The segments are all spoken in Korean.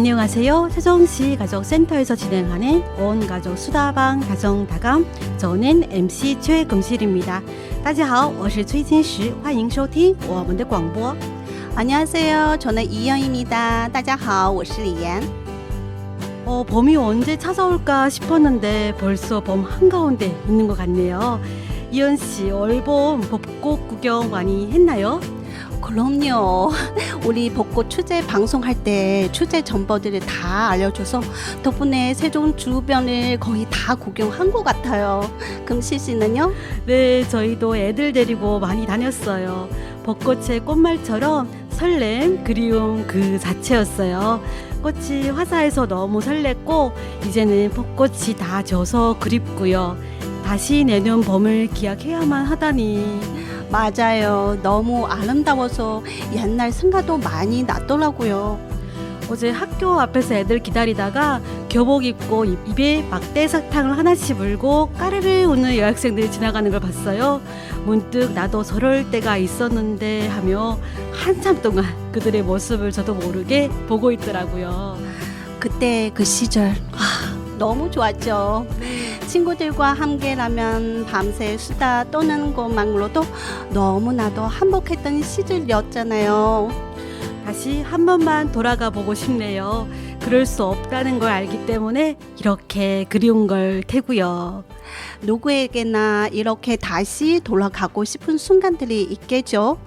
안녕하세요. 세종시 가족센터에서 진행하는 온 가족 수다방 다정다감. 저는 MC 최금실입니다. 大家好，我是崔金石，欢迎收听我们的广播。 안녕하세요. 저는 이영입니다. 大家好，我是李妍。 봄이 언제 찾아올까 싶었는데 벌써 봄 한가운데 있는 것 같네요. 이현 씨, 올봄 벚꽃 구경 많이 했나요? 그럼요. 우리 벚꽃 축제 방송할 때 축제 정보들을 다 알려줘서 덕분에 세종 주변을 거의 다 구경한 것 같아요. 금실 씨는요? 네, 저희도 애들 데리고 많이 다녔어요. 벚꽃의 꽃말처럼 설렘, 그리움 그 자체였어요. 꽃이 화사해서 너무 설렜고 이제는 벚꽃이 다 져서 그립고요. 다시 내년 봄을 기약해야만 하다니. 맞아요. 너무 아름다워서 옛날 생각도 많이 났더라고요. 어제 학교 앞에서 애들 기다리다가 교복 입고 입에 막대 사탕을 하나씩 물고 까르르 우는 여학생들이 지나가는 걸 봤어요. 문득 나도 저럴 때가 있었는데 하며 한참 동안 그들의 모습을 저도 모르게 보고 있더라고요. 그때 그 시절 너무 좋았죠. 친구들과 함께라면 밤새 수다 떠는 것만으로도 너무나도 행복했던 시절이었잖아요. 다시 한 번만 돌아가 보고 싶네요. 그럴 수 없다는 걸 알기 때문에 이렇게 그리운 걸 테고요. 누구에게나 이렇게 다시 돌아가고 싶은 순간들이 있겠죠.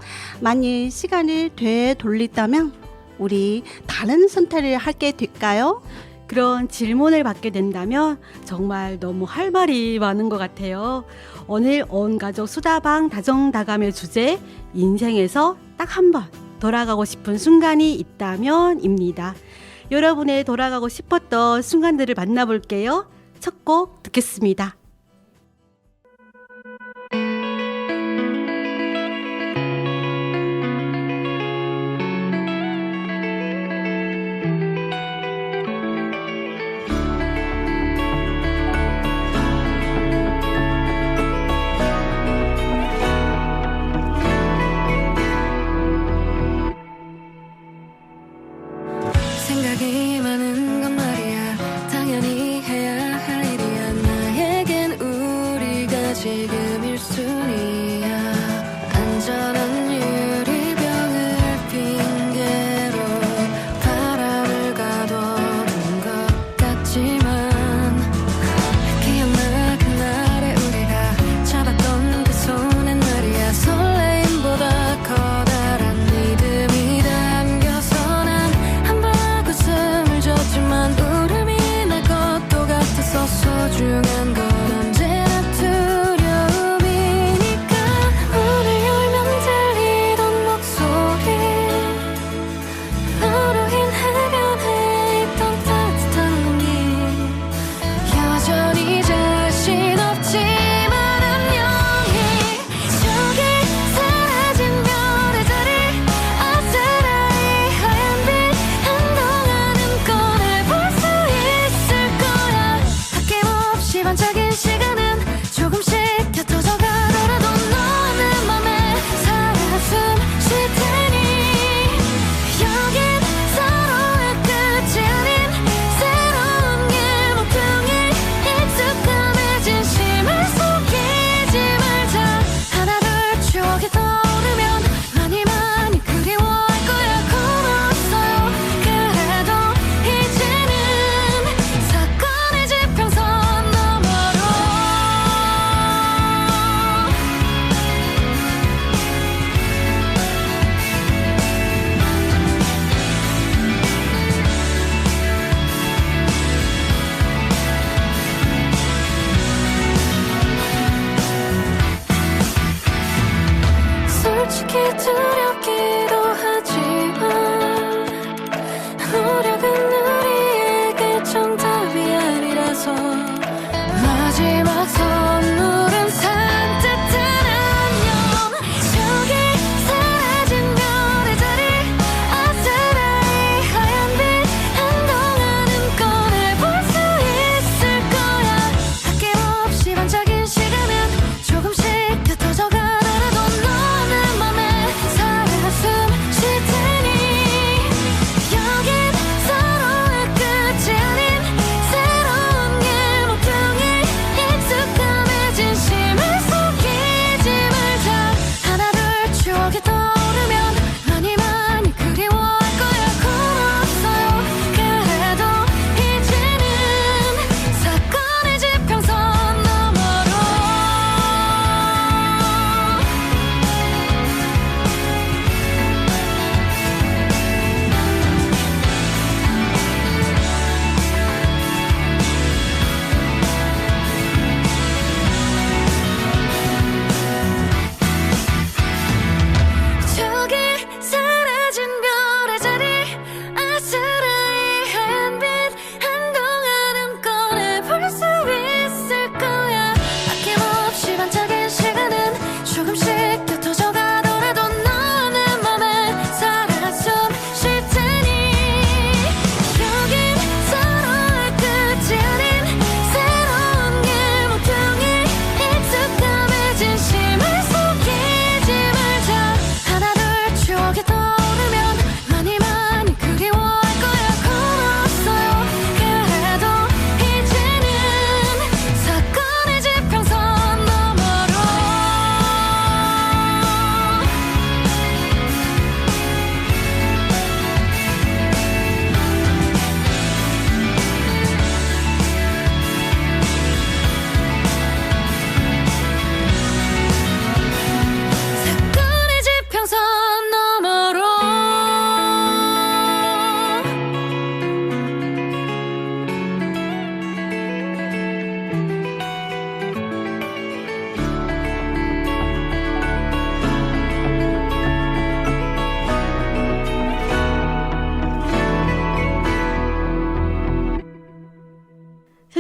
만일 시간을 되돌린다면 우리 다른 선택을 하게 될까요? 그런 질문을 받게 된다면 정말 너무 할 말이 많은 것 같아요. 오늘 온 가족 수다방 다정다감의 주제, 인생에서 딱 한 번 돌아가고 싶은 순간이 있다면입니다. 여러분의 돌아가고 싶었던 순간들을 만나볼게요. 첫 곡 듣겠습니다. 생각이 많은 건 말이야 당연히 해야 할 일이야 나에게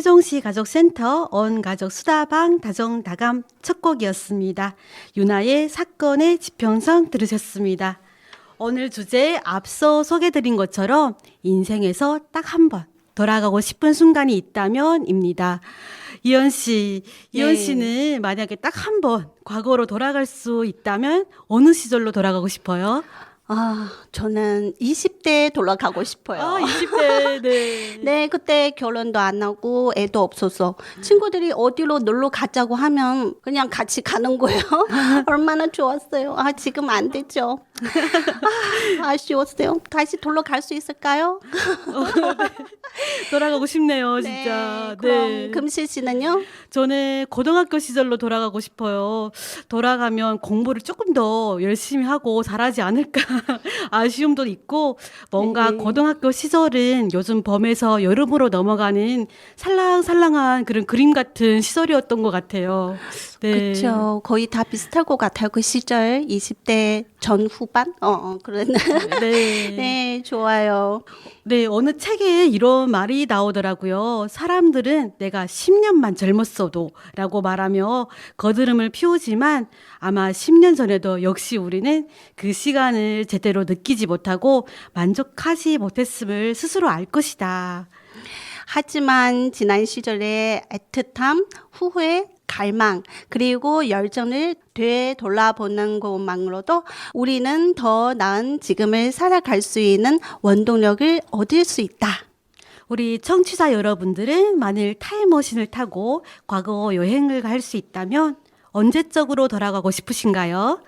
세종시 가족센터 언가족 수다방 다정다감 첫 곡이었습니다. 유나의 사건의 지평선 들으셨습니다. 오늘 주제 앞서 소개드린 것처럼 인생에서 딱 한 번 돌아가고 싶은 순간이 있다면입니다. 이현 씨는 만약에 딱 한 번 과거로 돌아갈 수 있다면 어느 시절로 돌아가고 싶어요? 저는 20대에 돌아가고 싶어요. 20대, 네. 네, 그때 결혼도 안 하고 애도 없어서 친구들이 어디로 놀러 가자고 하면 그냥 같이 가는 거예요. 얼마나 좋았어요. 지금 안 되죠. 아쉬웠어요. 다시 돌아갈 수 있을까요? 네. 돌아가고 싶네요, 진짜. 네, 그럼 금실 씨는요? 저는 고등학교 시절로 돌아가고 싶어요. 돌아가면 공부를 조금 더 열심히 하고 잘하지 않을까 아쉬움도 있고 뭔가 네. 고등학교 시절은 요즘 범에서 여름으로 넘어가는 살랑살랑한 그런 그림 같은 시절이었던 것 같아요. 네. 그렇죠. 거의 다 비슷할 것 같아요. 그 시절 20대 전후반? 그런. 네. 네, 좋아요. 네, 어느 책에 이런 말이 나오더라고요. 사람들은 내가 10년만 젊었어도 라고 말하며 거드름을 피우지만 아마 10년 전에도 역시 우리는 그 시간을 제대로 느끼지 못하고 만족하지 못했음을 스스로 알 것이다. 하지만 지난 시절의 애틋함, 후회, 갈망, 그리고 열정을 되돌아보는 것만으로도 우리는 더 나은 지금을 살아갈 수 있는 원동력을 얻을 수 있다. 우리 청취자 여러분들은 만일 타임머신을 타고 과거 여행을 갈 수 있다면 언제적으로 돌아가고 싶으신가요?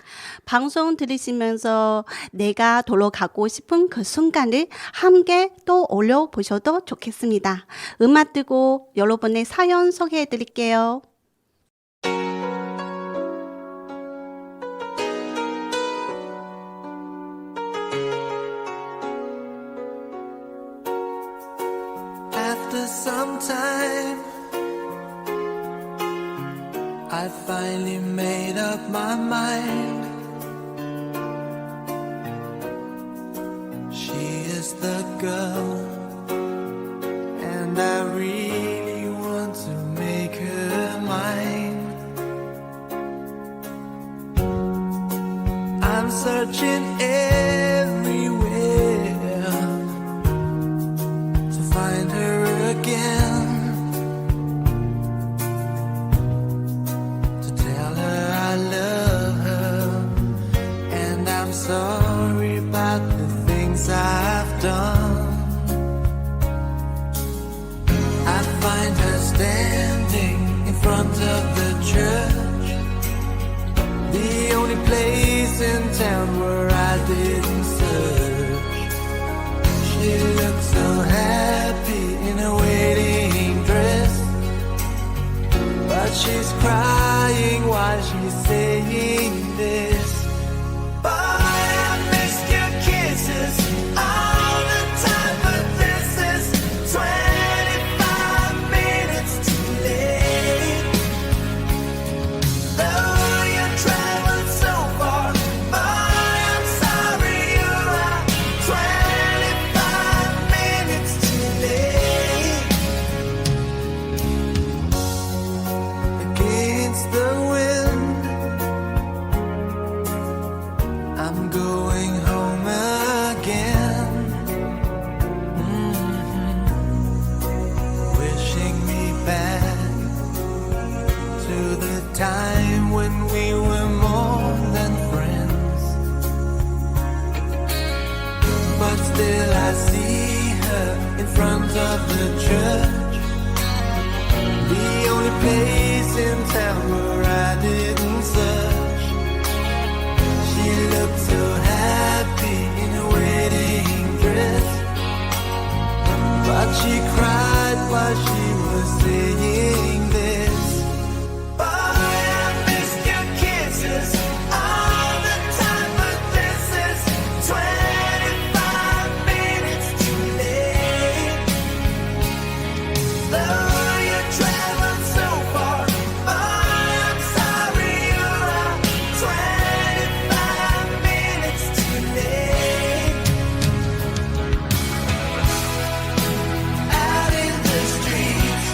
방송 들으시면서 내가 돌아가고 싶은 그 순간을 함께 또 올려보셔도 좋겠습니다. 음악 뜨고 여러분의 사연 소개해 드릴게요. After some time, I finally made up my mind. She is the girl, and I really want to make her mine. I'm searching everywhere to find her again, to tell her I love her, and I'm sorry about the things I've done. I find her standing in front of the church, the only place in town where I didn't search. She looked so happy in a wedding dress, but she's crying while she's saying this. Boy, I missed your kisses all the time, but this is 25 minutes too late. Though you traveled so far, boy, I'm sorry you are 25 minutes too late. Against the wind, I'm going home again. Wishing me back to the time when we were more than friends. But still I see her in front of the church, the only place in town where I didn't search. She looked so happy in a wedding dress, but she cried while she was saying this. Boy, I missed your kisses all the time, but this is 25 minutes too late. Though you traveled so far, boy, I'm sorry you are 25 minutes too late. Out in the streets,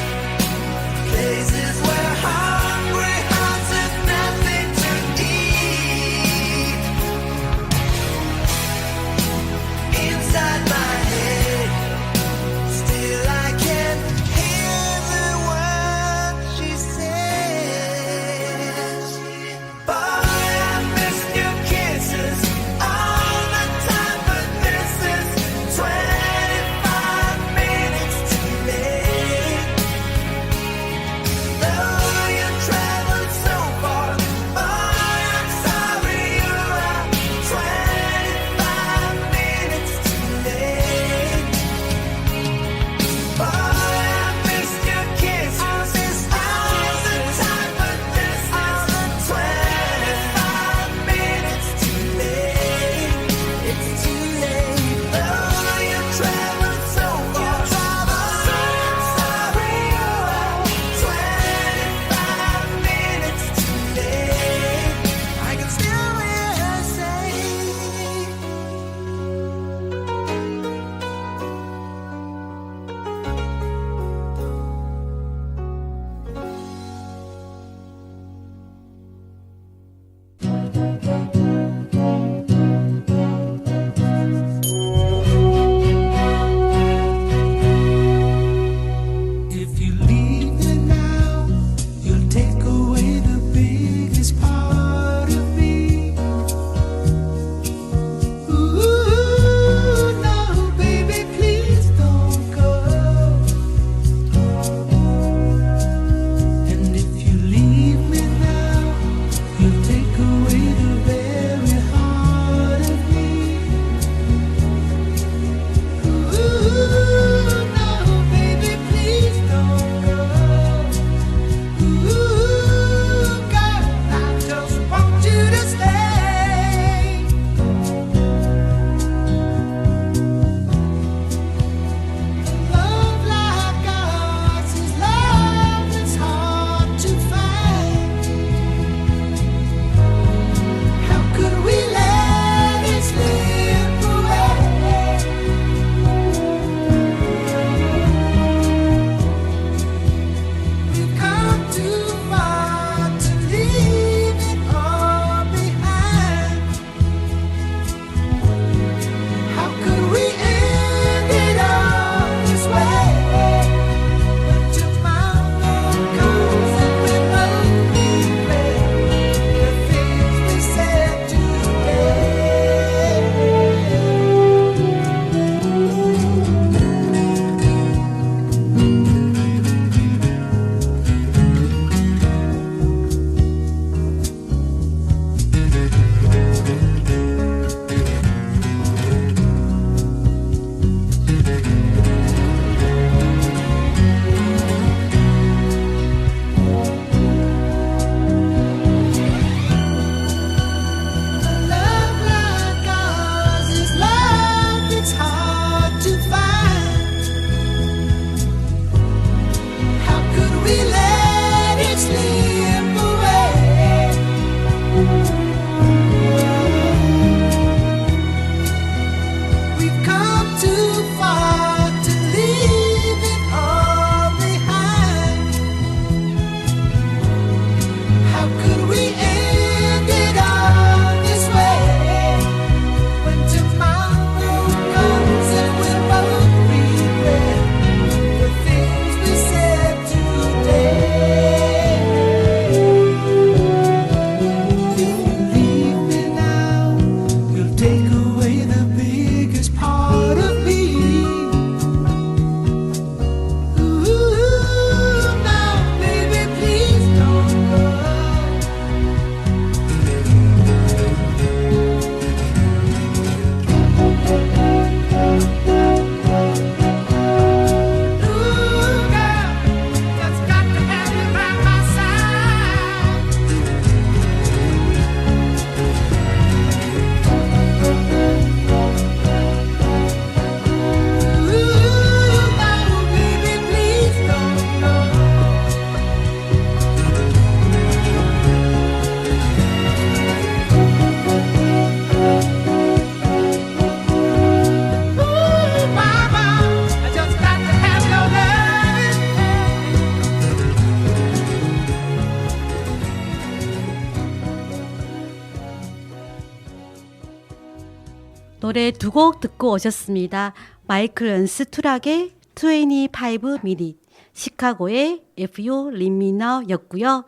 노래 두 곡 듣고 오셨습니다. 마이클 런스 투락의 25 minute, 시카고의 If You Leave Me Now 였고요.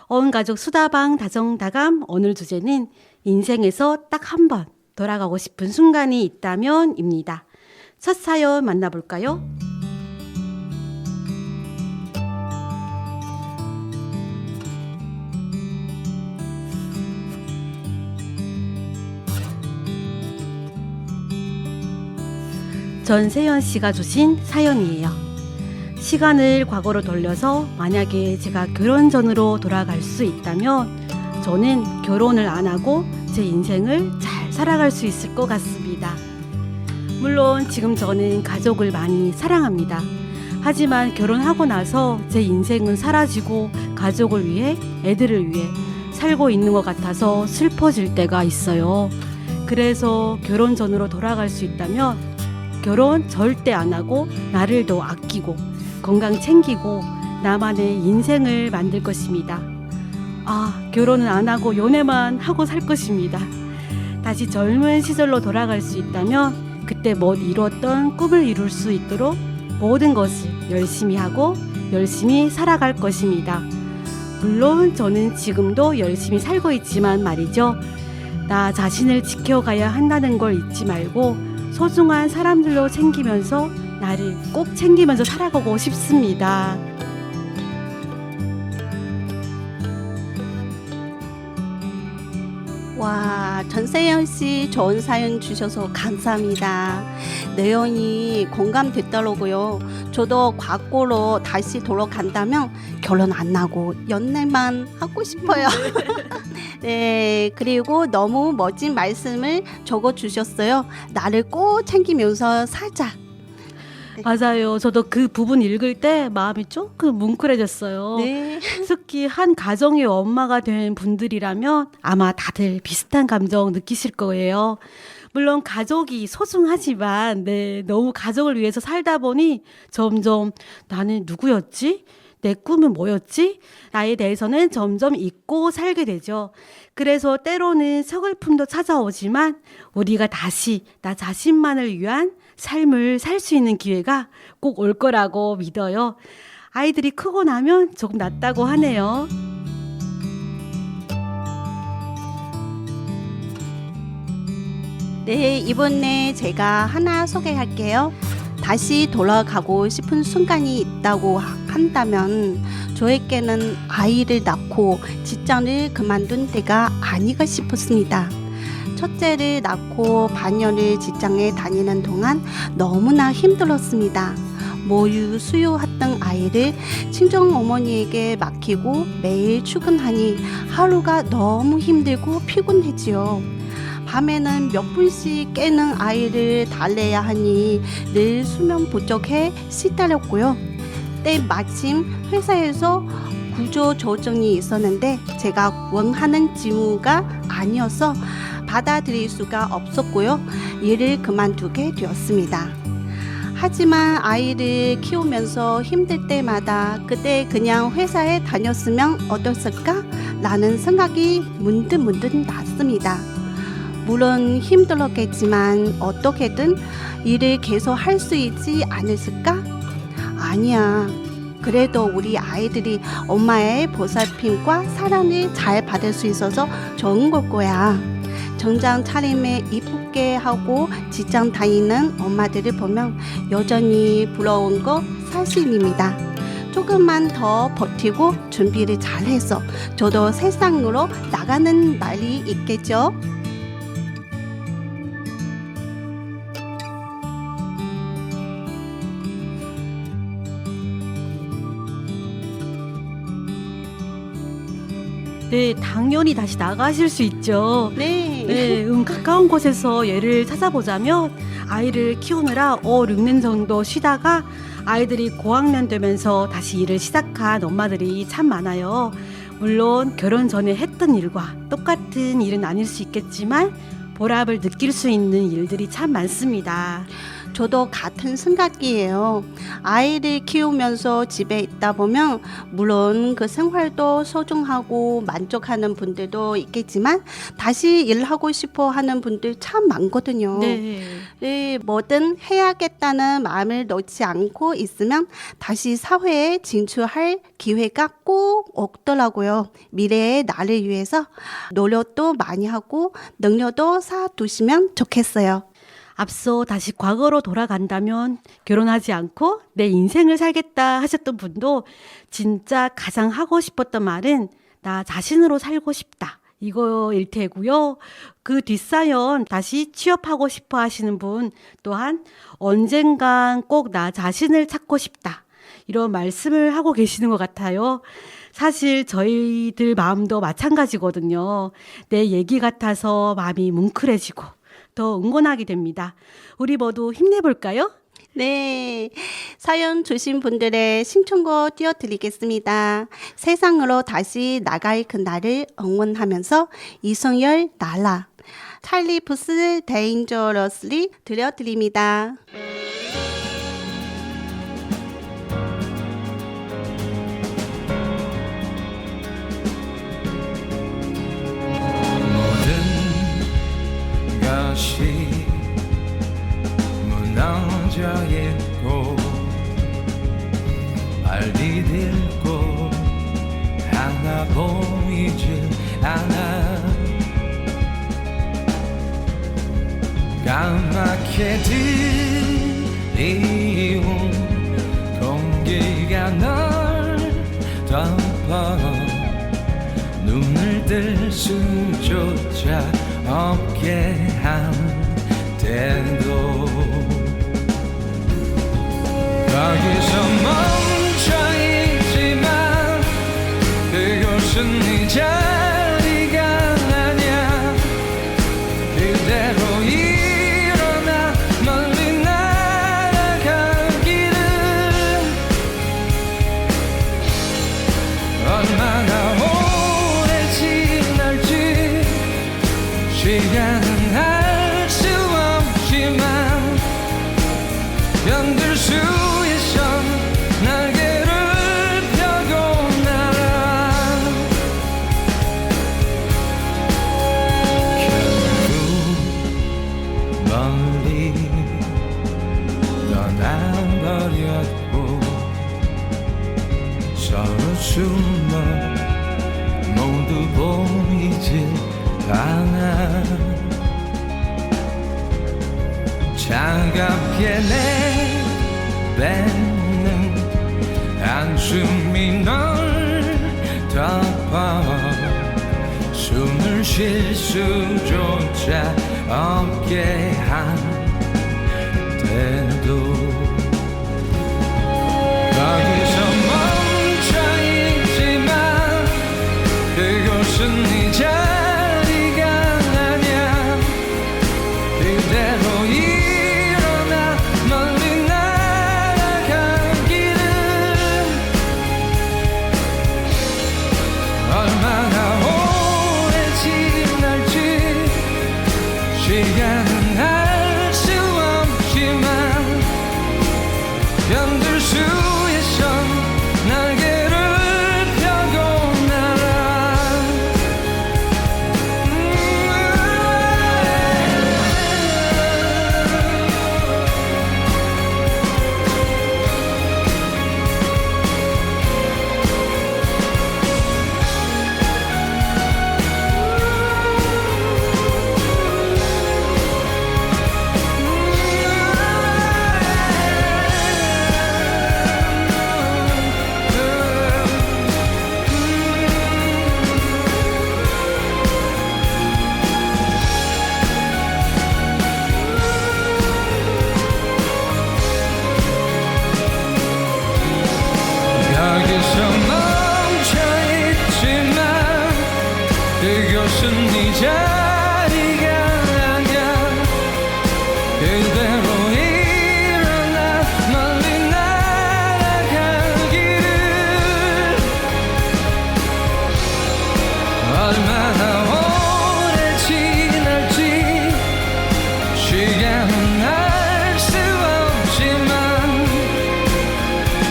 온 가족 수다방 다정다감 오늘 주제는 인생에서 딱 한 번 돌아가고 싶은 순간이 있다면 입니다. 첫 사연 만나볼까요? 전세연 씨가 주신 사연이에요. 시간을 과거로 돌려서 만약에 제가 결혼 전으로 돌아갈 수 있다면 저는 결혼을 안 하고 제 인생을 잘 살아갈 수 있을 것 같습니다. 물론 지금 저는 가족을 많이 사랑합니다. 하지만 결혼하고 나서 제 인생은 사라지고 가족을 위해, 애들을 위해 살고 있는 것 같아서 슬퍼질 때가 있어요. 그래서 결혼 전으로 돌아갈 수 있다면 결혼 절대 안 하고 나를 더 아끼고 건강 챙기고 나만의 인생을 만들 것입니다. 결혼은 안 하고 연애만 하고 살 것입니다. 다시 젊은 시절로 돌아갈 수 있다면 그때 못 이루었던 꿈을 이룰 수 있도록 모든 것을 열심히 하고 열심히 살아갈 것입니다. 물론 저는 지금도 열심히 살고 있지만 말이죠. 나 자신을 지켜가야 한다는 걸 잊지 말고 소중한 사람들로 챙기면서 나를 꼭 챙기면서 살아가고 싶습니다. 와, 전세연 씨 좋은 사연 주셔서 감사합니다. 내용이 공감됐더라고요. 저도 과거로 다시 돌아간다면 결혼 안 하고 연애만 하고 싶어요. 네, 그리고 너무 멋진 말씀을 적어 주셨어요. 나를 꼭 챙기면서 살자. 맞아요. 저도 그 부분 읽을 때 마음이 조금 뭉클해졌어요. 네. 특히 한 가정의 엄마가 된 분들이라면 아마 다들 비슷한 감정 느끼실 거예요. 물론 가족이 소중하지만 너무 가족을 위해서 살다 보니 점점 나는 누구였지? 내 꿈은 뭐였지? 나에 대해서는 점점 잊고 살게 되죠. 그래서 때로는 서글픔도 찾아오지만 우리가 다시 나 자신만을 위한 삶을 살 수 있는 기회가 꼭 올 거라고 믿어요. 아이들이 크고 나면 조금 낫다고 하네요. 네, 이번에 제가 하나 소개할게요. 다시 돌아가고 싶은 순간이 있다고 한다면 저에게는 아이를 낳고 직장을 그만둔 때가 아니가 싶었습니다. 첫째를 낳고 반년을 직장에 다니는 동안 너무나 힘들었습니다. 모유 수유했던 아이를 친정 어머니에게 맡기고 매일 출근하니 하루가 너무 힘들고 피곤했지요. 밤에는 몇 분씩 깨는 아이를 달래야 하니 늘 수면 부족해 시달렸고요. 때 마침 회사에서 구조 조정이 있었는데 제가 원하는 직무가 아니어서 받아들일 수가 없었고요. 일을 그만두게 되었습니다. 하지만 아이를 키우면서 힘들 때마다 그때 그냥 회사에 다녔으면 어땠을까? 라는 생각이 문득문득 났습니다. 물론 힘들었겠지만 어떻게든 일을 계속 할 수 있지 않았을까? 아니야. 그래도 우리 아이들이 엄마의 보살핌과 사랑을 잘 받을 수 있어서 좋은 걸 거야. 정장 차림에 이쁘게 하고 직장 다니는 엄마들을 보면 여전히 부러운 거 사실입니다. 조금만 더 버티고 준비를 잘해서 저도 세상으로 나가는 날이 있겠죠. 네, 당연히 다시 나가실 수 있죠. 네. 가까운 곳에서 예를 찾아보자면 아이를 키우느라 5, 6년 정도 쉬다가 아이들이 고학년 되면서 다시 일을 시작한 엄마들이 참 많아요. 물론 결혼 전에 했던 일과 똑같은 일은 아닐 수 있겠지만 보람을 느낄 수 있는 일들이 참 많습니다. 저도 같은 생각이에요. 아이를 키우면서 집에 있다 보면 물론 그 생활도 소중하고 만족하는 분들도 있겠지만 다시 일하고 싶어 하는 분들 참 많거든요. 네. 뭐든 해야겠다는 마음을 놓지 않고 있으면 다시 사회에 진출할 기회가 꼭 없더라고요. 미래의 나를 위해서 노력도 많이 하고 능력도 쌓아두시면 좋겠어요. 앞서 다시 과거로 돌아간다면 결혼하지 않고 내 인생을 살겠다 하셨던 분도 진짜 가장 하고 싶었던 말은 나 자신으로 살고 싶다. 이거일 테고요. 그 뒷사연 다시 취업하고 싶어 하시는 분 또한 언젠간 꼭 나 자신을 찾고 싶다. 이런 말씀을 하고 계시는 것 같아요. 사실 저희들 마음도 마찬가지거든요. 내 얘기 같아서 마음이 뭉클해지고 더 응원하게 됩니다. 우리 모두 힘내볼까요? 네, 사연 주신 분들의 신청곡 띄워드리겠습니다. 세상으로 다시 나갈 그날을 응원하면서 이성열 날라, 찰리 푸스 데인저러스리 들려드립니다. 모든 것이 무너져 있고 발이 딜고 하나 보이질 않아 까맣게 들이온 공기가 널 덮어 눈을 뜰 수조차 없게 한데도 거기서 멈춰있지만 그곳은 네 자리가 아냐 그대로 일어나 멀리 날아가기를 얼마나 오래 지날지 시간은 알 수 없지만 견딜 수 있어 날개를 펴고 날아 결국 멀리 떠나버렸고 서로 숨어 모두 보이질 않아 차갑게 내뱉는 한숨이 널 덮어 숨을 쉴 수조차 없게 한데도 거기서 멈춰있지만 그곳은 네 자리가 아냐 그대로 일어나 멀리 날아가기를 얼마나 오래 지날지 시간은 알 수 없지만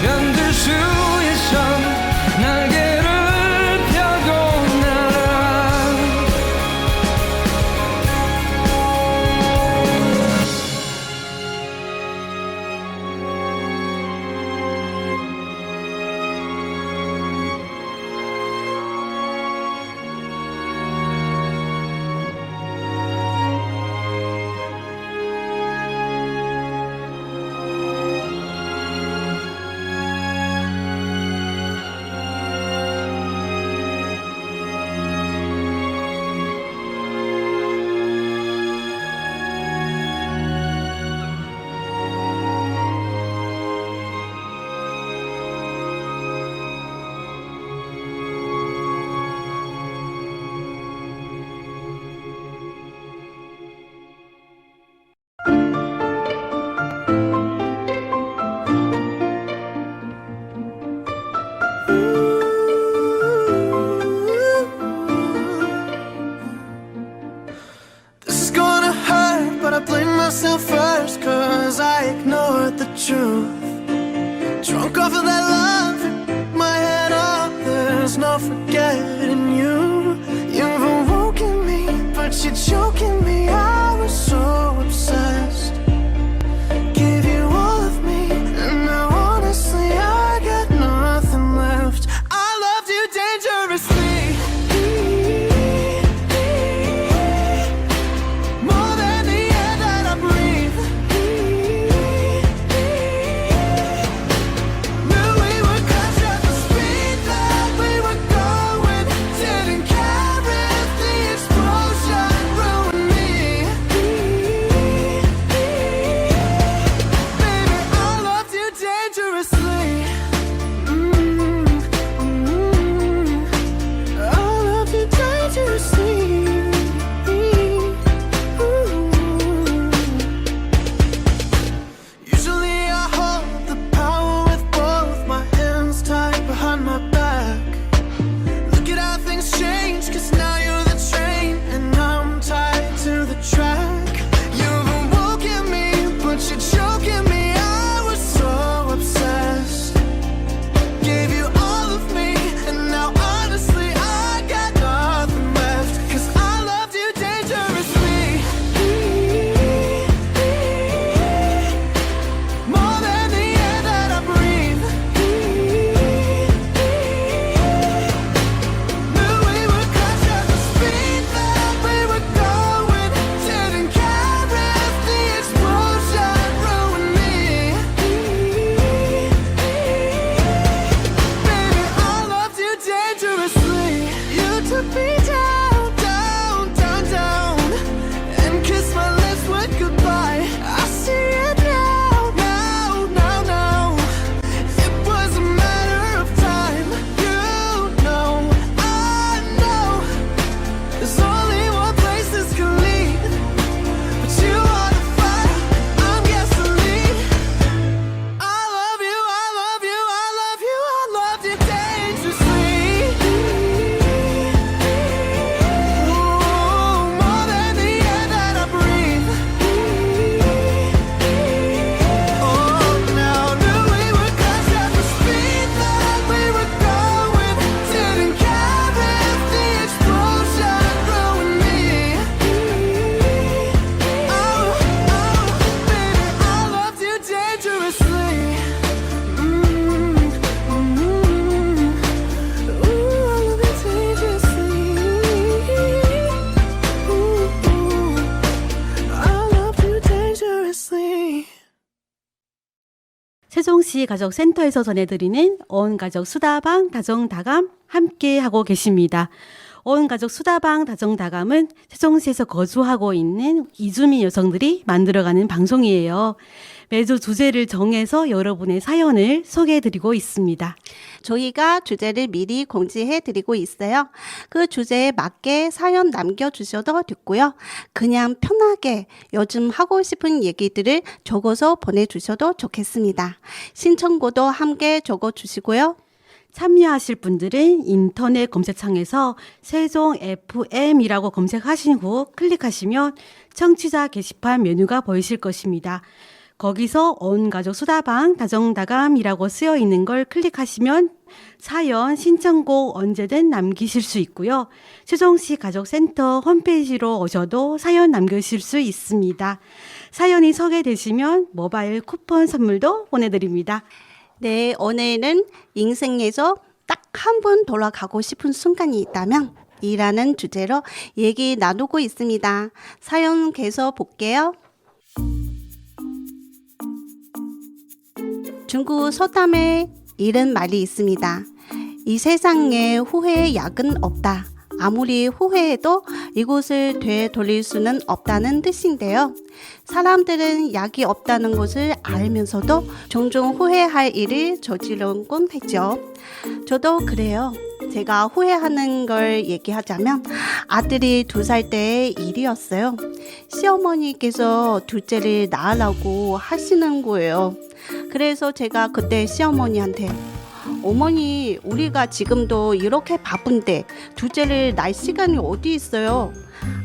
견딜 수 있어 날개를 펴고 날아 This is gonna hurt, but I blame myself first, 'cause I ignored the truth. Drunk off of that love, my head up, there's no forgetting you. You've awoken me, but you're choking me. I was so obsessed. Gave you all of me, and now honestly I got nothing left. I loved you dangerously. More than the air that I breathe. Knew we would crash at the speed that we were going. Didn't care if the explosion ruined me. Baby, I loved you dangerously. I loved you dangerously. Usually I hold the power with both my hands tied behind my back. Look at how things change, 'cause now you're the train and I'm tied to the track. You've awoken me, but you're choking me. I was so obsessed. Gave you all of me, and now honestly I got nothing left. 'Cause I loved you dangerously. More than the air that I breathe. Knew we would crash at the speed that we were going. Didn't care if the explosion ruined me. Baby, I loved you dangerously. You took me down, down, down, down, and kissed my lips with goodbye. I see it now, now, now, now. It was a matter of time. You know, I know. There's only one place this can lead, but you are the fire, I'm gasoline. I love you, I love you, I love you, I loved you dangerously. Ooh, more than the air that I breathe. Oh, now knew we would crash at the speed that we were going. Didn't care if the explosion ruined me. Oh, baby, I loved you dangerously. Ooh, I love you dangerously. I loved you dangerously. 세종시 가족센터에서 전해드리는 온 가족 수다방 다정다감 함께 하고 계십니다. 온 가족 수다방 다정다감은 세종시에서 거주하고 있는 이주민 여성들이 만들어가는 방송이에요. 매주 주제를 정해서 여러분의 사연을 소개해드리고 있습니다. 저희가 주제를 미리 공지해 드리고 있어요. 그 주제에 맞게 사연 남겨주셔도 됐고요. 그냥 편하게 요즘 하고 싶은 얘기들을 적어서 보내주셔도 좋겠습니다. 신청곡도 함께 적어주시고요. 참여하실 분들은 인터넷 검색창에서 세종 FM이라고 검색하신 후 클릭하시면 청취자 게시판 메뉴가 보이실 것입니다. 거기서 온 가족 수다방 다정다감이라고 쓰여 있는 걸 클릭하시면 사연, 신청곡 언제든 남기실 수 있고요. 세종시 가족센터 홈페이지로 오셔도 사연 남기실 수 있습니다. 사연이 소개되시면 모바일 쿠폰 선물도 보내드립니다. 네, 오늘은 인생에서 딱 한 번 돌아가고 싶은 순간이 있다면 이라는 주제로 얘기 나누고 있습니다. 사연 계속 볼게요. 중국 서담에 이런 말이 있습니다. 이 세상에 후회의 약은 없다. 아무리 후회해도 이곳을 되돌릴 수는 없다는 뜻인데요. 사람들은 약이 없다는 것을 알면서도 종종 후회할 일을 저지르곤 했죠. 저도 그래요. 제가 후회하는 걸 얘기하자면 아들이 2살 때의 일이었어요. 시어머니께서 둘째를 낳으라고 하시는 거예요. 그래서 제가 그때 시어머니한테 어머니, 우리가 지금도 이렇게 바쁜데 둘째를 낳을 시간이 어디 있어요?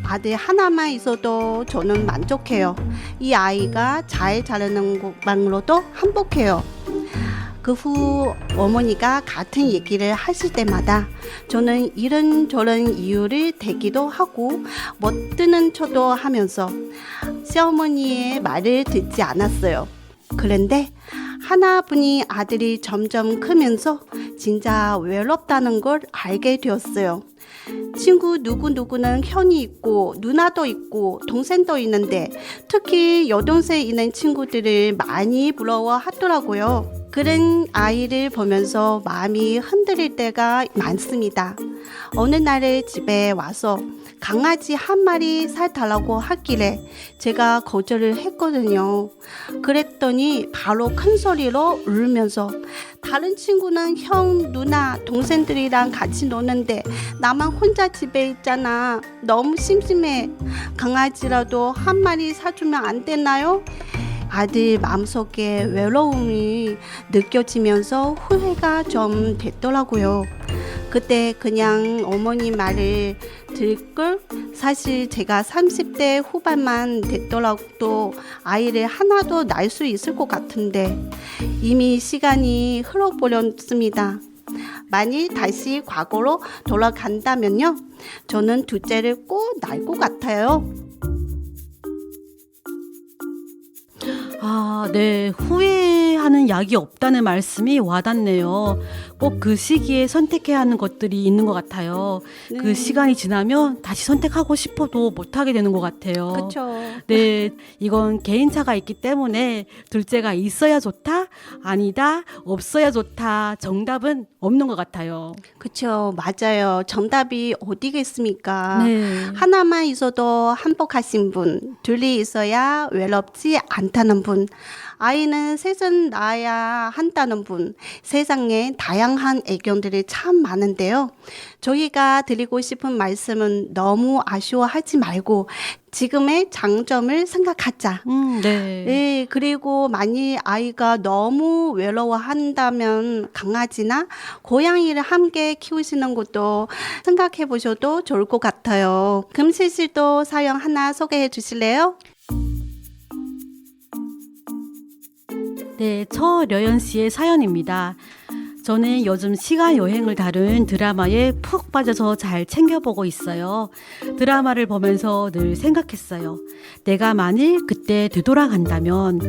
아들 하나만 있어도 저는 만족해요. 이 아이가 잘 자라는 것만으로도 행복해요. 그 후 어머니가 같은 얘기를 하실 때마다 저는 이런저런 이유를 대기도 하고 못 듣는 척도 하면서 시어머니의 말을 듣지 않았어요. 그런데 하나뿐인 아들이 점점 크면서 진짜 외롭다는 걸 알게 되었어요. 친구 누구누구는 형이 있고 누나도 있고 동생도 있는데 특히 여동생 있는 친구들을 많이 부러워하더라고요. 그런 아이를 보면서 마음이 흔들릴 때가 많습니다. 어느 날에 집에 와서 강아지 한 마리 사달라고 하길래 제가 거절을 했거든요. 그랬더니 바로 큰 소리로 울면서 다른 친구는 형, 누나, 동생들이랑 같이 노는데 나만 혼자 집에 있잖아. 너무 심심해. 강아지라도 한 마리 사주면 안 되나요? 아들 마음속에 외로움이 느껴지면서 후회가 좀 됐더라고요. 그때 그냥 어머니 말을 들걸 사실 제가 30대 후반만 됐더라도 아이를 하나도 낳을 수 있을 것 같은데 이미 시간이 흘러버렸습니다. 만일 다시 과거로 돌아간다면요, 저는 둘째를 꼭 낳을 것 같아요. 아, 네. 후회하는 약이 없다는 말씀이 와닿네요. 꼭 그 시기에 선택해야 하는 것들이 있는 것 같아요. 네. 그 시간이 지나면 다시 선택하고 싶어도 못하게 되는 것 같아요. 그렇죠. 네, 이건 개인차가 있기 때문에 둘째가 있어야 좋다, 아니다, 없어야 좋다, 정답은 없는 것 같아요. 그렇죠. 맞아요. 정답이 어디겠습니까? 네. 하나만 있어도 행복하신 분, 둘이 있어야 외롭지 않다는 분, 아이는 셋은 낳아야 한다는 분, 세상에 다양한 의견들이 참 많은데요. 저희가 드리고 싶은 말씀은 너무 아쉬워하지 말고 지금의 장점을 생각하자. 네. 네, 그리고 만일 아이가 너무 외로워한다면 강아지나 고양이를 함께 키우시는 것도 생각해 보셔도 좋을 것 같아요. 금실실도 사연 하나 소개해 주실래요? 네, 처려연 씨의 사연입니다. 저는 요즘 시간 여행을 다룬 드라마에 푹 빠져서 잘 챙겨보고 있어요. 드라마를 보면서 늘 생각했어요. 내가 만일 그때 되돌아간다면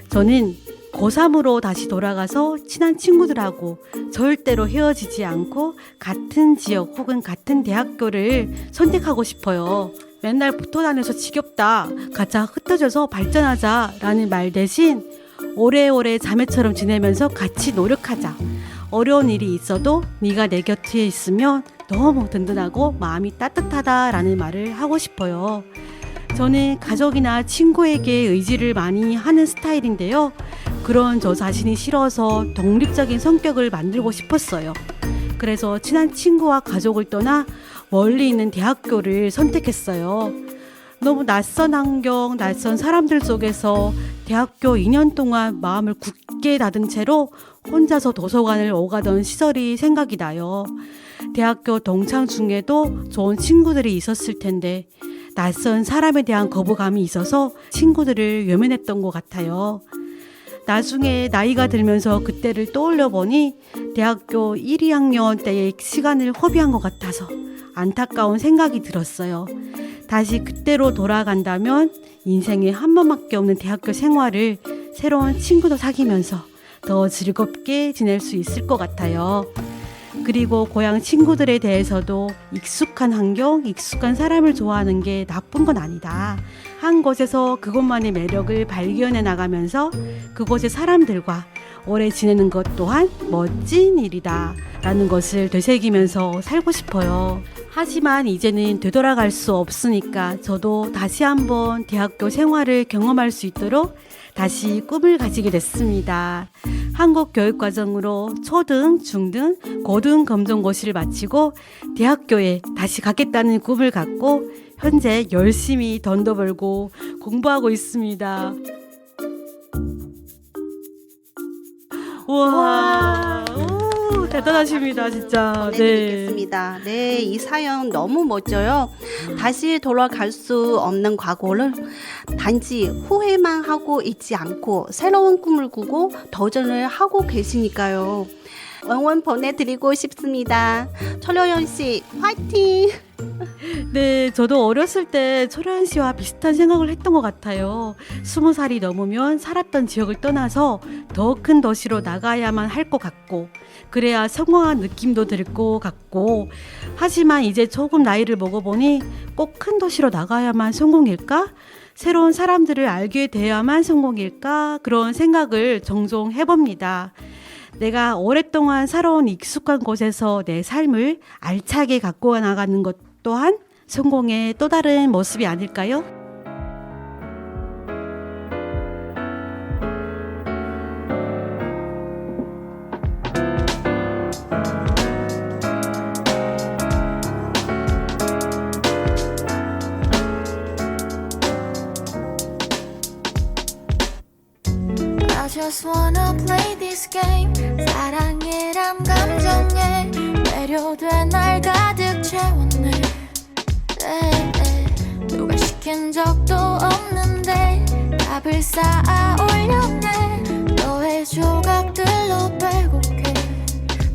저는 고3으로 다시 돌아가서 친한 친구들하고 절대로 헤어지지 않고 같은 지역 혹은 같은 대학교를 선택하고 싶어요. 맨날 붙어 다녀서 지겹다. 가자 흩어져서 발전하자 라는 말 대신 오래오래 자매처럼 지내면서 같이 노력하자. 어려운 일이 있어도 네가 내 곁에 있으면 너무 든든하고 마음이 따뜻하다라는 말을 하고 싶어요. 저는 가족이나 친구에게 의지를 많이 하는 스타일인데요. 그런 저 자신이 싫어서 독립적인 성격을 만들고 싶었어요. 그래서 친한 친구와 가족을 떠나 멀리 있는 대학교를 선택했어요. 너무 낯선 환경, 낯선 사람들 속에서 대학교 2년 동안 마음을 굳게 닫은 채로 혼자서 도서관을 오가던 시절이 생각이 나요. 대학교 동창 중에도 좋은 친구들이 있었을 텐데 낯선 사람에 대한 거부감이 있어서 친구들을 외면했던 것 같아요. 나중에 나이가 들면서 그때를 떠올려 보니 대학교 1, 2학년 때의 시간을 허비한 것 같아서 안타까운 생각이 들었어요. 다시 그때로 돌아간다면 인생에 한 번밖에 없는 대학교 생활을 새로운 친구도 사귀면서 더 즐겁게 지낼 수 있을 것 같아요. 그리고 고향 친구들에 대해서도 익숙한 환경, 익숙한 사람을 좋아하는 게 나쁜 건 아니다. 한 곳에서 그곳만의 매력을 발견해 나가면서 그곳의 사람들과 오래 지내는 것 또한 멋진 일이다 라는 것을 되새기면서 살고 싶어요. 하지만 이제는 되돌아갈 수 없으니까 저도 다시 한번 대학교 생활을 경험할 수 있도록 다시 꿈을 가지게 됐습니다. 한국 교육과정으로 초등, 중등, 고등 검정고시를 마치고 대학교에 다시 가겠다는 꿈을 갖고 현재 열심히 돈도 벌고 공부하고 있습니다. 우와, 오, 대단하십니다, 진짜. 보내드리겠습니다. 네, 이 사연 너무 멋져요. 다시 돌아갈 수 없는 과거를 단지 후회만 하고 있지 않고 새로운 꿈을 꾸고 도전을 하고 계시니까요. 응원 보내드리고 싶습니다. 철효연 씨, 화이팅! 네, 저도 어렸을 때 철현 씨와 비슷한 생각을 했던 것 같아요. 20살이 넘으면 살았던 지역을 떠나서 더 큰 도시로 나가야만 할 것 같고, 그래야 성공한 느낌도 들 것 같고, 하지만 이제 조금 나이를 먹어보니 꼭 큰 도시로 나가야만 성공일까? 새로운 사람들을 알게 돼야만 성공일까? 그런 생각을 종종 해봅니다. 내가 오랫동안 살아온 익숙한 곳에서 내 삶을 알차게 갖고 나가는 것 또한 성공의 또 다른 모습이 아닐까요? I just wanna play this game. 사랑이란 감정에 매료돼 날 가득 채웠네. 누가 시킨 적도 없는데 답을 쌓아 올렸네. 너의 조각들로 빼곡해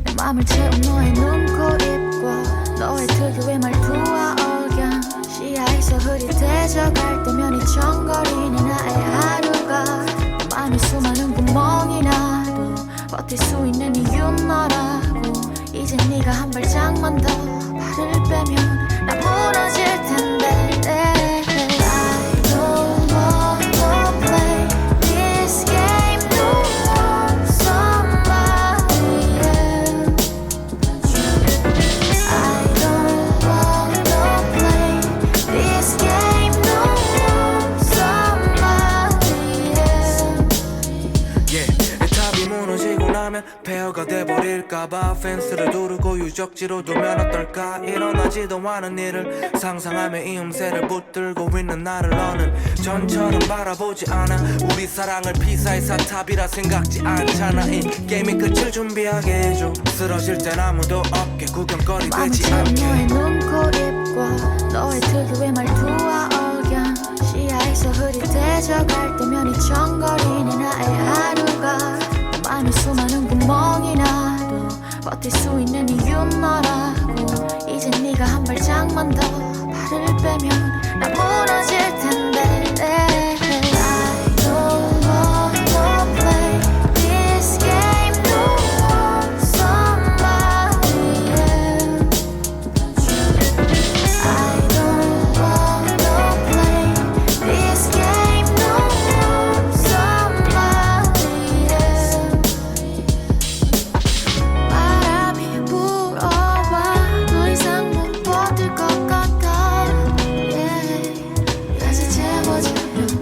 내 맘을 채운 너의 눈, 코, 입과 너의 특유의 말투와 억양. 시야에서 흐릿해져갈 때면 이청거리는 나의 하루가 맘에 수많은 구멍이 나도 버틸 수 있는 이유는 너라고. 이제 네가 한 발짝만 더 발을 빼면 나 무너질 텐데. I don't wanna play this game no more. Somebody else. I don't wanna play this game no more. Somebody else. 내 탑이 무너지고 나면 폐허가 돼버릴까봐 펜스를 두르고 유적지로 두면 어떨까. 일어나지도 않은 일을 상상하며 이 음새를 붙들고 있는 나를 너는 전처럼 바라보지 않아. 우리 사랑을 피사의 사탑이라 생각지 않잖아. 이 게임의 끝을 준비하게 해줘. 쓰러질 땐 아무도 없게 구경거리 되지 않게. 너의 눈, 코, 입과 너의 특유의 말투와 억양. 시야에서 흐릿해져갈 때면 이청거리는 나의 하루가 내 맘에 수많은 구멍이 나도 버틸 수 있는 이유는 너라고. 이제 네가 한 발짝만 더 발을 빼면 나 무너질 텐데. I don't wanna play this game no more. Somebody else. I don't wanna play this game no more. Somebody else. 바람이 불어와 더 이상 못 버틸 것 같아. 다시 채워주면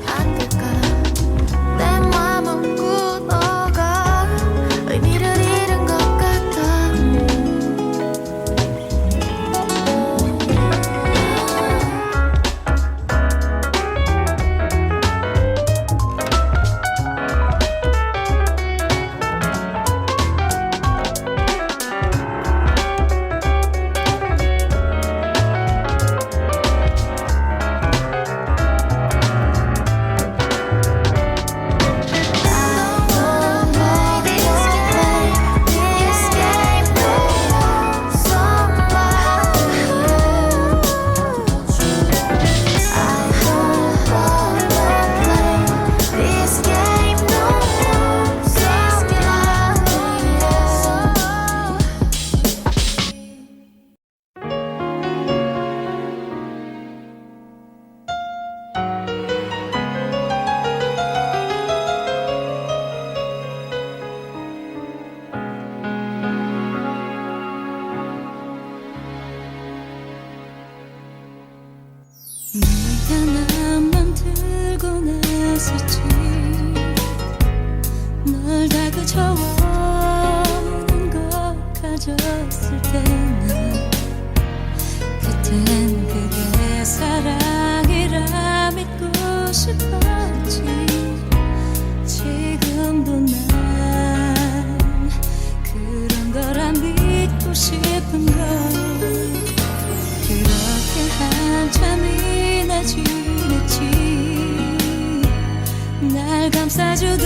있었지. 널 다그쳐오는 것 가졌을 때는 그땐 그게 사랑이라 믿고 싶었지. 지금도 난 그런 거라 믿고 싶은 걸. 그렇게 한참이나 지냈지. 날 감싸주던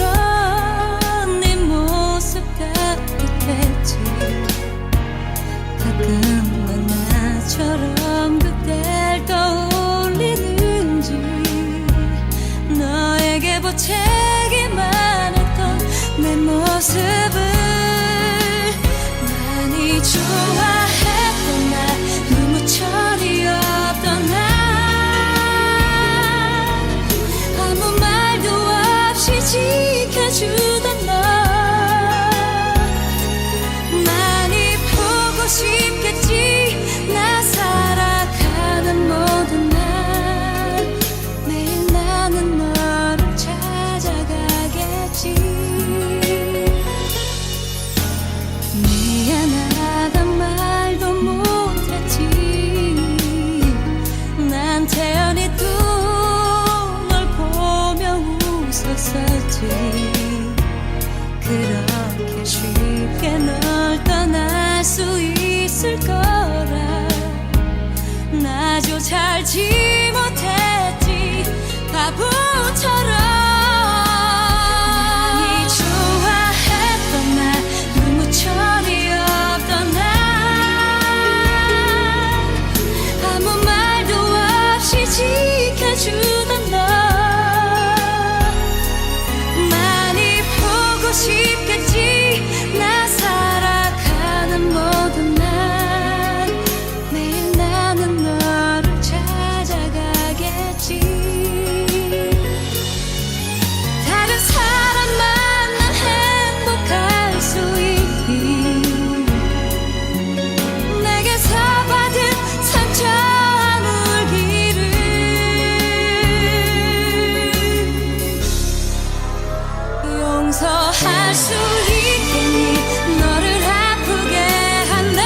네 모습 따뜻했지. 가끔 넌 나처럼 그댈 떠올리는지. 너에게 보채기만 했던 내 모습을 많이 좋아했던 날, 눈물철이 없던 날, 아무 말도 없이 지켜주던 널 많이 보고 싶겠지. 나 살아가는 모든 날 매일 나는 너를 찾아가겠지. 미안하단 말도 못했지. 난 태연히 또 널 보며 웃었었지. 그렇게 쉽게 널 떠날 수 있을 거라 나조차 알지 못했지. 바보처럼 많이 좋아했던 날, 눈물철이 없던 날, 아무 말도 없이 지켜주던 널 많이 보고 싶겠지. 나 살아가는 모든 날 매일 나는 너를 찾아가겠지. 다른 사람 만나 행복할 수 있니. 내게서 받은 상처 아물기를 용서할 수 있겠니. 너를 아프게 한데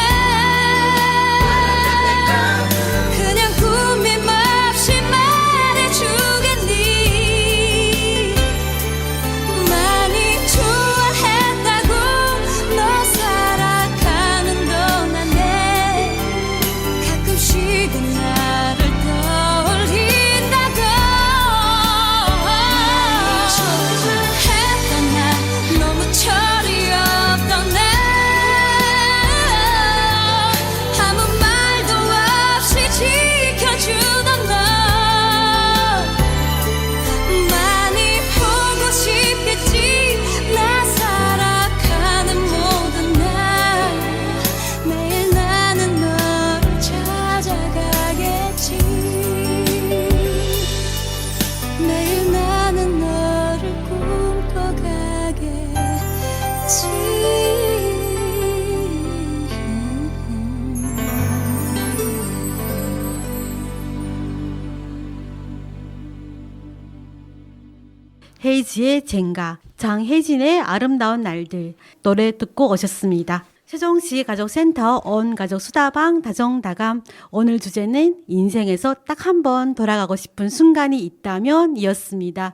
그냥 꾸밈 없이 말해주겠니. 많이 좋아했다고 너 살아가는 동안에 가끔씩은 나를 떠올린다고. 좋아했던 날, 너무 철이 없던 날, 아무 말도 없이 지켜주던 널 많이 보고 싶겠지. 나 살아가는 모든 날 매일 나는 너를 찾아가겠지. 매일 나는 너를 꿈꿔가겠지. 헤이지의 젠가, 장혜진의 아름다운 날들 노래 듣고 오셨습니다. 세종시 가족센터 온 가족 수다방 다정다감, 오늘 주제는 인생에서 딱 한 번 돌아가고 싶은 순간이 있다면 이었습니다.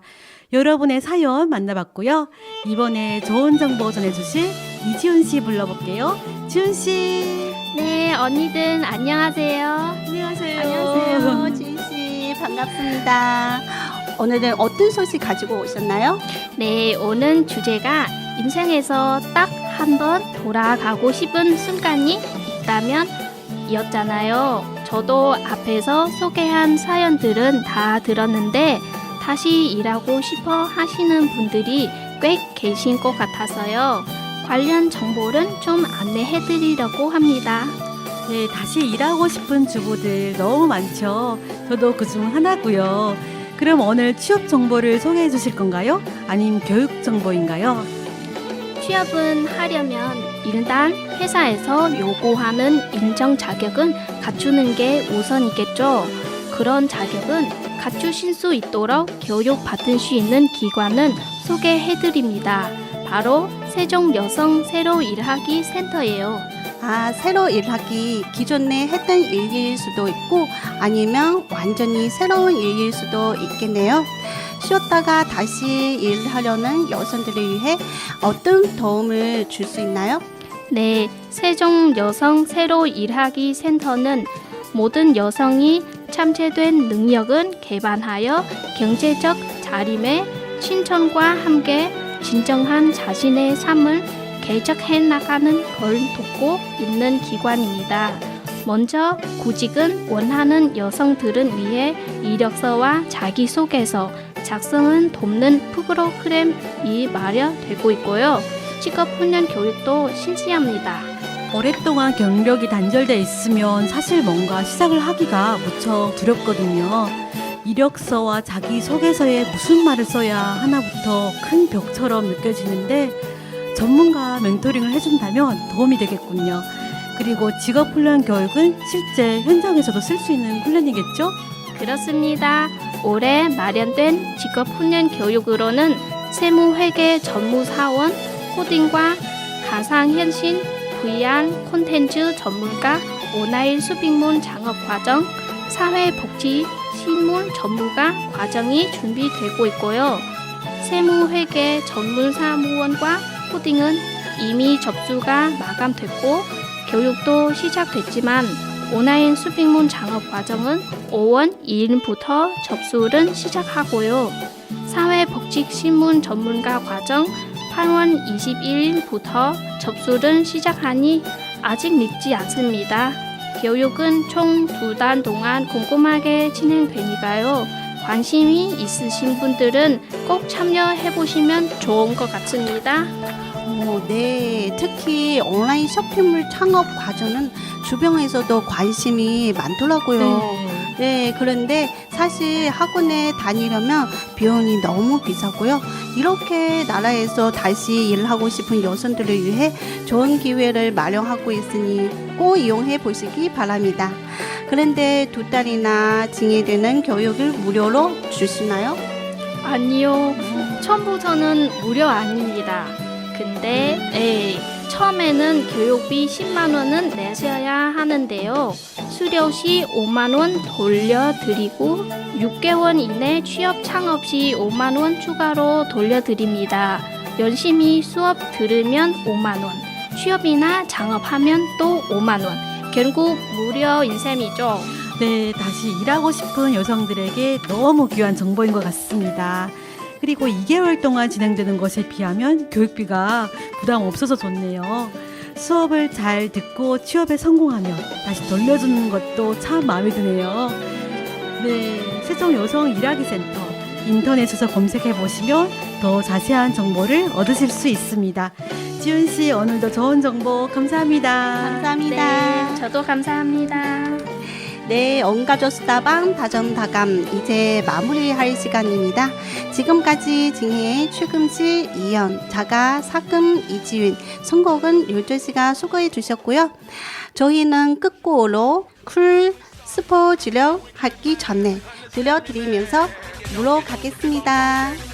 여러분의 사연 만나봤고요. 이번에 좋은 정보 전해주실 이지훈 씨 불러볼게요. 지훈 씨. 네, 언니들 안녕하세요. 안녕하세요. 안녕하세요, 지희씨. 반갑습니다. 오늘은 어떤 소식 가지고 오셨나요? 네, 오늘 주제가 인생에서 딱 한 번 돌아가고 싶은 순간이 있다면 이었잖아요. 저도 앞에서 소개한 사연들은 다 들었는데 다시 일하고 싶어 하시는 분들이 꽤 계신 것 같아서요. 관련 정보를 좀 안내해 드리려고 합니다. 네, 다시 일하고 싶은 주부들 너무 많죠. 저도 그중 하나고요. 그럼 오늘 취업 정보를 소개해 주실 건가요? 아니면 교육 정보인가요? 취업은 하려면 일단 회사에서 요구하는 인정 자격은 갖추는 게 우선이겠죠. 그런 자격은 갖추실 수 있도록 교육받을 수 있는 기관은 소개해드립니다. 바로 세종 여성 새로 일하기 센터예요. 아, 새로 일하기 기존에 했던 일일 수도 있고 아니면 완전히 새로운 일일 수도 있겠네요. 쉬었다가 다시 일하려는 여성들을 위해 어떤 도움을 줄 수 있나요? 네, 세종 여성 새로 일하기 센터는 모든 여성이 참체된 능력은 개발하여 경제적 자립에 신천과 함께 진정한 자신의 삶을 개척해 나가는 걸 돕고 있는 기관입니다. 먼저 구직은 원하는 여성들을 위해 이력서와 자기소개서 작성을 돕는 프로그램이 마련되고 있고요. 직업훈련 교육도 실시합니다. 오랫동안 경력이 단절돼 있으면 사실 뭔가 시작을 하기가 무척 두렵거든요. 이력서와 자기소개서에 무슨 말을 써야 하나부터 큰 벽처럼 느껴지는데 전문가 멘토링을 해준다면 도움이 되겠군요. 그리고 직업훈련 교육은 실제 현장에서도 쓸 수 있는 훈련이겠죠? 그렇습니다. 올해 마련된 직업훈련 교육으로는 세무회계 전무사원, 코딩과 가상현실, VR 콘텐츠 전문가, 온라인 수빅문 창업과정, 사회복지 실무 전문가 과정이 준비되고 있고요. 세무회계 전문사무원과 코딩은 이미 접수가 마감됐고 교육도 시작됐지만 온라인 수빅문 창업 과정은 5월 2일부터 접수를 시작하고요. 사회복지신문 전문가 과정 8월 21일부터 접수를 시작하니 아직 늦지 않습니다. 교육은 총 2달 동안 꼼꼼하게 진행되니까요. 관심이 있으신 분들은 꼭 참여해 보시면 좋은 것 같습니다. 네, 특히 온라인 쇼핑몰 창업 과정은 주변에서도 관심이 많더라고요. 네, 그런데 사실 학원에 다니려면 비용이 너무 비싸고요. 이렇게 나라에서 다시 일하고 싶은 여성들을 위해 좋은 기회를 마련하고 있으니 꼭 이용해 보시기 바랍니다. 그런데 2달이나 진행되는 교육을 무료로 주시나요? 아니요, 처음부터는 무료 아닙니다. 근데 처음에는 교육비 10만 원은 내셔야 하는데요. 수료 시 5만 원 돌려드리고 6개월 이내 취업 창업 시 5만 원 추가로 돌려드립니다. 열심히 수업 들으면 5만 원, 취업이나 창업하면 또 5만 원. 결국 무료인 셈이죠. 네, 다시 일하고 싶은 여성들에게 너무 귀한 정보인 것 같습니다. 그리고 2개월 동안 진행되는 것에 비하면 교육비가 부담 없어서 좋네요. 수업을 잘 듣고 취업에 성공하면 다시 돌려주는 것도 참 마음에 드네요. 네, 세종 여성 일하기 센터 인터넷에서 검색해 보시면 더 자세한 정보를 얻으실 수 있습니다. 지훈 씨, 오늘도 좋은 정보 감사합니다. 감사합니다. 네, 저도 감사합니다. 네, 온가족 수다방 다정다감 이제 마무리할 시간입니다. 지금까지 진행해 출금실 이연, 자가 사금 이지윤, 선곡은 율조씨가 수고해 주셨고요. 저희는 끝곡으로 쿨 스포 주력 하기 전에 들려드리면서 물러가겠습니다.